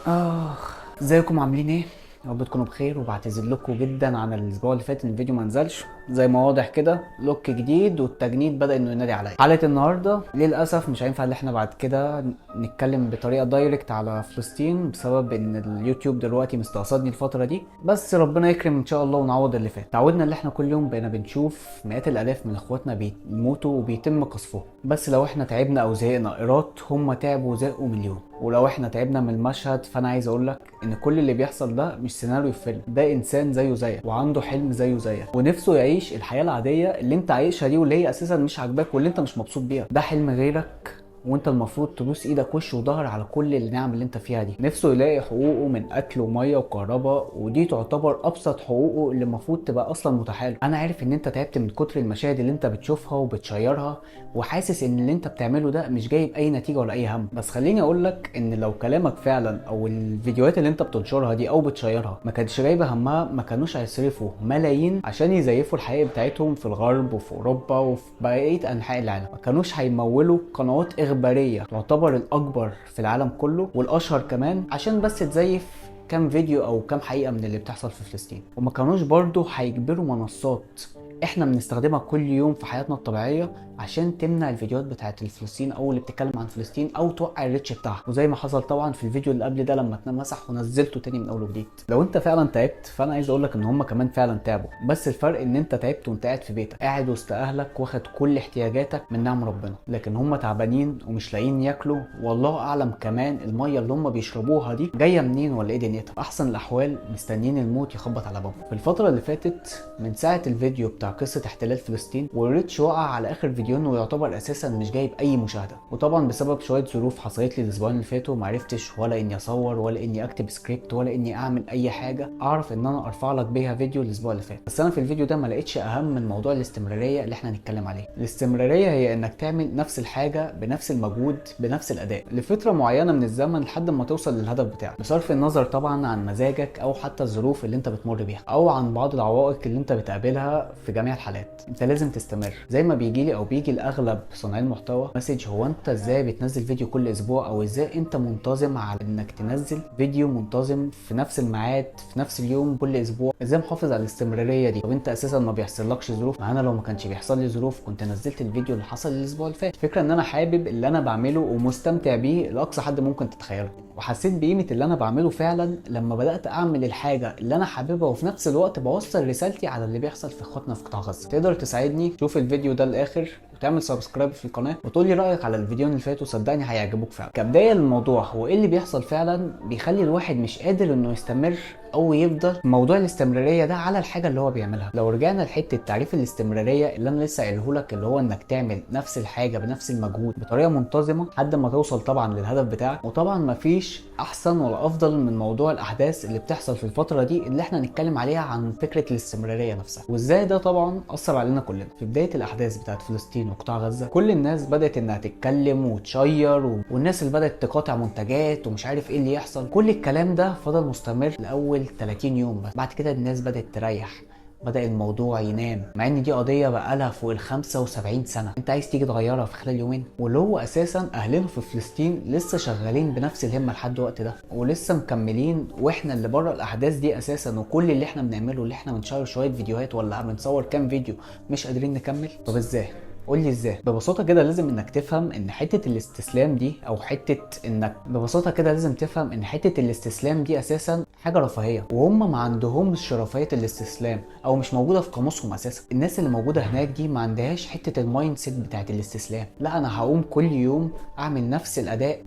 ازيكم عاملين ايه؟ يا رب تكونوا بخير، وبعتذر لكم جدا عن الاسبوع اللي فات ان الفيديو ما نزلش. زي ما واضح كده لوك جديد والتجنيد بدأ انه ينادي عليا. حلقة النهارده للاسف مش هينفع ان احنا بعد كده نتكلم بطريقة دايركت على فلسطين بسبب ان اليوتيوب دلوقتي مستقصدني الفترة دي، بس ربنا يكرم ان شاء الله ونعوض اللي فات. تعودنا ان احنا كل يوم بقينا بنشوف مئات الالاف من اخواتنا بيموتوا وبيتم قصفهم، بس لو احنا تعبنا او زهقنا ايراد، هم تعبوا وزهقوا مليون. ولو احنا تعبنا من المشهد، فانا عايز اقول لك ان كل اللي بيحصل ده مش سيناريو في فيلم، ده انسان زيه زيك وعنده حلم زيه زيك ونفسه يعيش الحياه العاديه اللي انت عايشها دي، واللي هي اساسا مش عاجباك واللي انت مش مبسوط بيها. ده حلم غيرك، وانت المفروض تدوس ايدك وش وظهر على كل النعم اللي انت فيها دي. نفسه يلاقي حقوقه من اكل وميه وكهرباء، ودي تعتبر ابسط حقوقه اللي المفروض تبقى اصلا متاحه له. انا عارف ان انت تعبت من كتر المشاهد اللي انت بتشوفها وبتشيرها، وحاسس ان اللي انت بتعمله ده مش جايب اي نتيجه ولا اي هم. بس خليني اقول لك ان لو كلامك فعلا او الفيديوهات اللي انت بتنشرها دي او بتشيرها ما كانتش جايبه همها، ما كانوش هيصرفوا ملايين عشان يزيفوا الحقيقه بتاعتهم في الغرب وفي اوروبا وفي بقيه انحاء العالم. ما كانوش هيمولوا قنوات اخباريه تعتبر الاكبر في العالم كله والاشهر كمان عشان بس تزيف كام فيديو او كام حقيقه من اللي بتحصل في فلسطين. وما كانوش برضو هيجبروا منصات احنا بنستخدمها كل يوم في حياتنا الطبيعيه عشان تمنع الفيديوهات بتاعت فلسطين او اللي بتتكلم عن فلسطين او توقع الريتش بتاعها، وزي ما حصل طبعا في الفيديو اللي قبل ده لما اتمسح ونزلته تاني من اول وجديد. لو انت فعلا تعبت، فانا عايز اقول لك ان هم كمان فعلا تعبوا، بس الفرق ان انت تعبت وانت قاعد في بيتك قاعد وسط اهلك واخد كل احتياجاتك من نعم ربنا، لكن هم تعبانين ومش لاقيين ياكلوا، والله اعلم كمان الميه اللي هم بيشربوها دي جايه منين ولا ايه دنيتها. احسن الاحوال مستنيين الموت يخبط على بابهم. في الفتره اللي فاتت من ساعه الفيديو بتاع قصه احتلال فلسطين والريتش وقع على اخر فيديو انه يعتبر اساسا مش جايب اي مشاهده، وطبعا بسبب شويه ظروف حصلت لي الاسبوعين اللي فاتوا ما عرفتش ولا اني اصور ولا اني اكتب سكريبت ولا اني اعمل اي حاجه اعرف ان انا ارفع لك بيها فيديو الاسبوع اللي فات. بس انا في الفيديو ده ما لقيتش اهم من موضوع الاستمراريه اللي احنا هنتكلم عليه. الاستمراريه هي انك تعمل نفس الحاجه بنفس المجهود بنفس الاداء لفتره معينه من الزمن لحد ما توصل للهدف بتاعك، بصرف النظر طبعا عن مزاجك او حتى الظروف اللي انت بتمر بيها او عن بعض العوائق اللي انت بتقابلها. في جميع الحالات انت لازم تستمر. زي ما بيجي لي او بيجي لاغلب صناعي المحتوى مسج، هو انت ازاي بتنزل فيديو كل اسبوع، او ازاي انت منتظم على انك تنزل فيديو منتظم في نفس الميعاد في نفس اليوم كل اسبوع، ازاي محافظ على الاستمراريه دي؟ طب انت اساسا ما بيحصلكش ظروف؟ ما انا لو ما كانش بيحصل لي ظروف كنت نزلت الفيديو اللي حصل الاسبوع اللي فات. الفكره ان انا حابب اللي انا بعمله ومستمتع بيه لاقصى حد ممكن تتخيله، وحسيت بقيمه اللي انا بعمله فعلا لما بدات اعمل الحاجه اللي انا حاببها وفي نفس الوقت بوصل رسالتي على اللي بيحصل في اخواتنا في قطاع غزه. تقدر تساعدني؟ شوف الفيديو ده للاخر وتعمل سبسكرايب في القناه وتقول لي رايك على الفيديو اللي فات، وصدقني هيعجبوك فعلا. كبدايه للموضوع، هو ايه اللي بيحصل فعلا بيخلي الواحد مش قادر انه يستمر او يفضل موضوع الاستمراريه ده على الحاجه اللي هو بيعملها؟ لو رجعنا لحته تعريف الاستمراريه اللي انا لسه قايله لك، اللي هو انك تعمل نفس الحاجه بنفس المجهود بطريقه منتظمه لحد ما توصل طبعا للهدف بتاعك. وطبعا مفيش احسن ولا افضل من موضوع الاحداث اللي بتحصل في الفتره دي اللي احنا نتكلم عليها عن فكره الاستمراريه نفسها، وازاي ده طبعا اثر علينا كلنا. في بدايه الاحداث بتاعت فلسطين وقطاع غزه كل الناس بدات انها تتكلم وتشير، والناس اللي بدات تقاطع منتجات ومش عارف ايه اللي يحصل. كل الكلام ده فضل مستمر لاول 30 يوم بس، بعد كده الناس بدات تريح، بدأ الموضوع ينام، مع ان دي قضية بقالها فوق ال 75 سنة. انت عايز تيجي تغيرها في خلال يومين؟ واللي هو اساسا اهلنا في فلسطين لسه شغالين بنفس الهمة لحد الوقت ده ولسه مكملين، واحنا اللي بره الاحداث دي اساسا وكل اللي احنا بنعمله اللي احنا بنشير شوية فيديوهات ولا بنصور كام فيديو مش قادرين نكمل. طب ازاي؟ قول لي ازاي؟ ببساطه كده لازم انك تفهم ان حته الاستسلام دي او حته انك ببساطه كده لازم تفهم ان حته الاستسلام دي اساسا حاجه رفاهيه، وهم ما عندهمش رفاهيه الاستسلام او مش موجوده في قاموسهم اساسا. الناس اللي موجوده هناك دي ما عندهاش حته المايند سيت بتاعت الاستسلام. لا انا هقوم كل يوم اعمل نفس الاداء،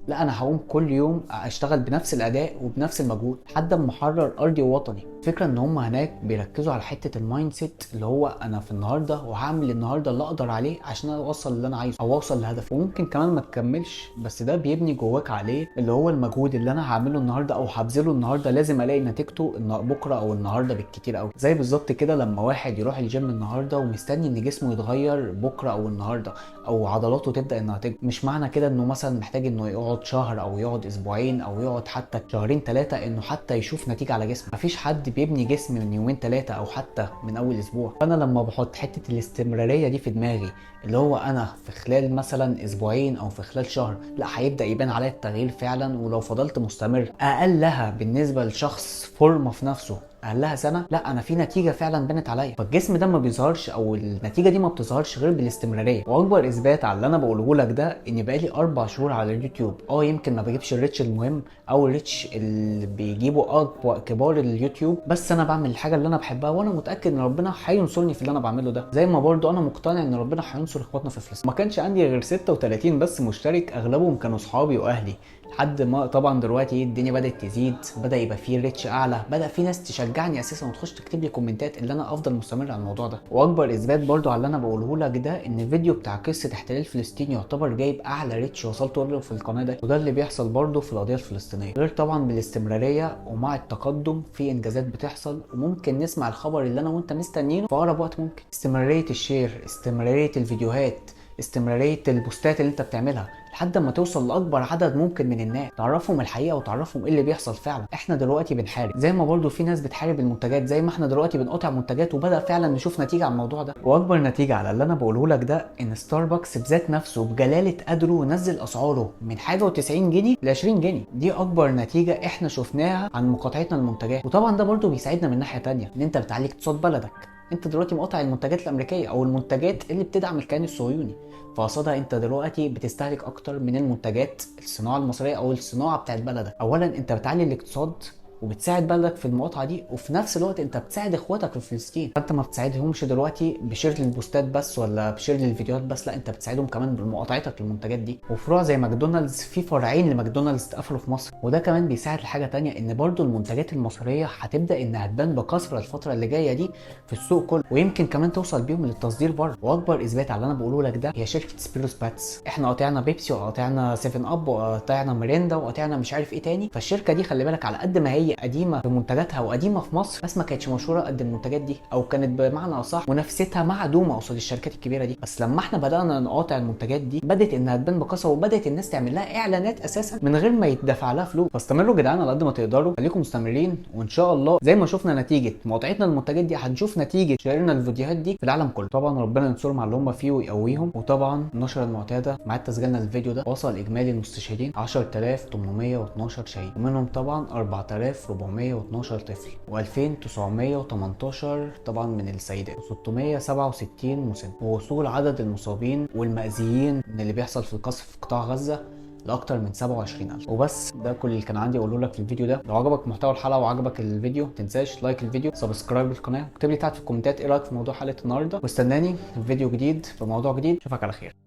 لا انا هقوم كل يوم اشتغل بنفس الاداء وبنفس المجهود لحد ما احرر ارضي ووطني. الفكره ان هم هناك بيركزوا على حته المايند سيت اللي هو انا في النهارده وهعمل النهارده اللي اقدر عليه عشان اوصل اللي انا عايزه او اوصل لهدف، وممكن كمان ما تكملش، بس ده بيبني جواك عليه اللي هو المجهود اللي انا هعمله النهارده او هبذله النهارده لازم الاقي نتيجته بكره او النهارده بالكتير قوي. زي بالظبط كده لما واحد يروح الجيم النهارده ومستني ان جسمه يتغير بكره او النهارده او عضلاته تبدا انها تكبر، مش معنى كده انه مثلا محتاج انه يقعد يقعد شهر او يقعد اسبوعين او يقعد حتى شهرين 3 انه حتى يشوف نتيجه على جسمه. مفيش حد بيبني جسم من يومين 3 او حتى من اول اسبوع. فانا لما بحط حته الاستمراريه دي في دماغي، اللي هو انا في خلال مثلا اسبوعين او في خلال شهر لا هيبدا يبان عليا التغيير فعلا، ولو فضلت مستمر اقلها بالنسبه لشخص فورمه في نفسه اقلها سنه، لا انا في نتيجه فعلا بنت عليا. فالجسم ده ما بيظهرش او النتيجه دي ما بتظهرش غير بالاستمراريه. واكبر اثبات على اللي انا بقوله لك ده ان بقالي 4 شهور على اليوتيوب. يمكن ما بجيبش الريتش المهم او الريتش اللي بيجيبوا اكبر كبار اليوتيوب، بس انا بعمل الحاجه اللي انا بحبها، وانا متاكد ان ربنا هينصرني في اللي انا بعمله ده، زي ما برضو انا مقتنع ان ربنا هينصر اخواتنا في فلسطين. ما كانش عندي غير 36 بس مشترك، اغلبهم كانوا اصحابي واهلي، لحد ما طبعا دلوقتي الدنيا بدات تزيد، بدا يبقى فيه ريتش اعلى، بدا في ناس تشجعني اساسا وتخش تكتب لي كومنتات اللي انا افضل مستمر على الموضوع ده. واكبر اثبات برضو على اللي انا بقوله لك ده ان الفيديو بتاع قصه احتلال فلسطين يعتبر جايب اعلى ريتش وصلت له في القناه ده، وده اللي بيحصل برضو في القضيه الفلسطينيه. غير طبعا بالاستمراريه ومع التقدم في انجازات بتحصل، وممكن نسمع الخبر اللي انا وانت مستنيينه في اقرب وقت ممكن. استمراريه الشير، استمراريه الفيديوهات، استمراريه البوستات اللي انت بتعملها لحد ما توصل لاكبر عدد ممكن من الناس، تعرفهم الحقيقه وتعرفهم ايه اللي بيحصل فعلا. احنا دلوقتي بنحارب زي ما برضو في ناس بتحارب المنتجات، زي ما احنا دلوقتي بنقطع منتجات، وبدا فعلا نشوف نتيجه على الموضوع ده. واكبر نتيجه على اللي انا بقوله لك ده ان ستاربكس بذات نفسه بجلاله قدره نزل اسعاره من حاجه و90 جنيه ل 20 جنيه. دي اكبر نتيجه احنا شفناها عن مقاطعتنا للمنتجات. وطبعا ده برضو بيساعدنا من ناحيه ثانيه، ان انت بتعلي اقتصاد بلدك. انت دلوقتي مقاطع المنتجات الامريكيه او المنتجات اللي بتدعم الكيان الصهيوني، فقصادها انت دلوقتي بتستهلك اكتر من المنتجات الصناعه المصريه او الصناعه بتاعت بلدك. اولا انت بتعلي الاقتصاد وبتساعد بلدك في المقاطعه دي، وفي نفس الوقت انت بتساعد اخواتك في فلسطين. فانت ما بتساعدهمش دلوقتي بشير للبوستات بس ولا بشير للفيديوهات بس، لا انت بتساعدهم كمان بمقاطعتك للمنتجات دي. وفروع زي ماكدونالدز، في فرعين لماكدونالدز اتقفلوا في مصر، وده كمان بيساعد لحاجه تانية، ان برضو المنتجات المصريه هتبدا انها تبان بكثره الفتره اللي جايه دي في السوق كله، ويمكن كمان توصل بيهم للتصدير بره. واكبر اثبات على اللي انا بقوله لك ده هي شركه سبيروس باتس. احنا قاطعنا بيبسي وقاطعنا 7 اب وقاطعنا ميريندا وقاطعنا مش عارف ايه تاني. فالشركه دي خلي بالك على قد ما هي قديمه في منتجاتها وقديمه في مصر، بس ما كانتش مشهوره قد المنتجات دي، او كانت بمعنى اصح منافستها معدومه قصاد الشركات الكبيره دي. بس لما احنا بدانا نقاطع المنتجات دي بدات انها تبان بكثره، وبدات الناس تعمل لها اعلانات اساسا من غير ما يدفع لها فلوس. فاستمروا يا جدعان على قد ما تقدروا، خليكم مستمرين، وان شاء الله زي ما شفنا نتيجه مقاطعتنا للمنتجات دي هنشوف نتيجه شيرنا الفيديوهات دي في العالم كله. طبعا ربنا ينصرهم على اللي هم فيه ويقويهم. وطبعا النشره المعتاده مع تسجيلنا للفيديو ده وصل اجمالي المستشهدين 10812 شهيد، ومنهم طبعا 4412 طفل، و2918 طبعا من السيدات، و667 مسن. ووصول عدد المصابين والمأذيين من اللي بيحصل في القصف في قطاع غزة لاكتر من 27000. وبس ده كل اللي كان عندي اقوله لك في الفيديو ده. لو عجبك محتوى الحلقه وعجبك الفيديو تنساش لايك الفيديو، سبسكرايب للقناه، واكتب لي تحت في الكومنتات ايه رايك في موضوع حلقه النهارده، واستناني في فيديو جديد في موضوع جديد. اشوفك على خير.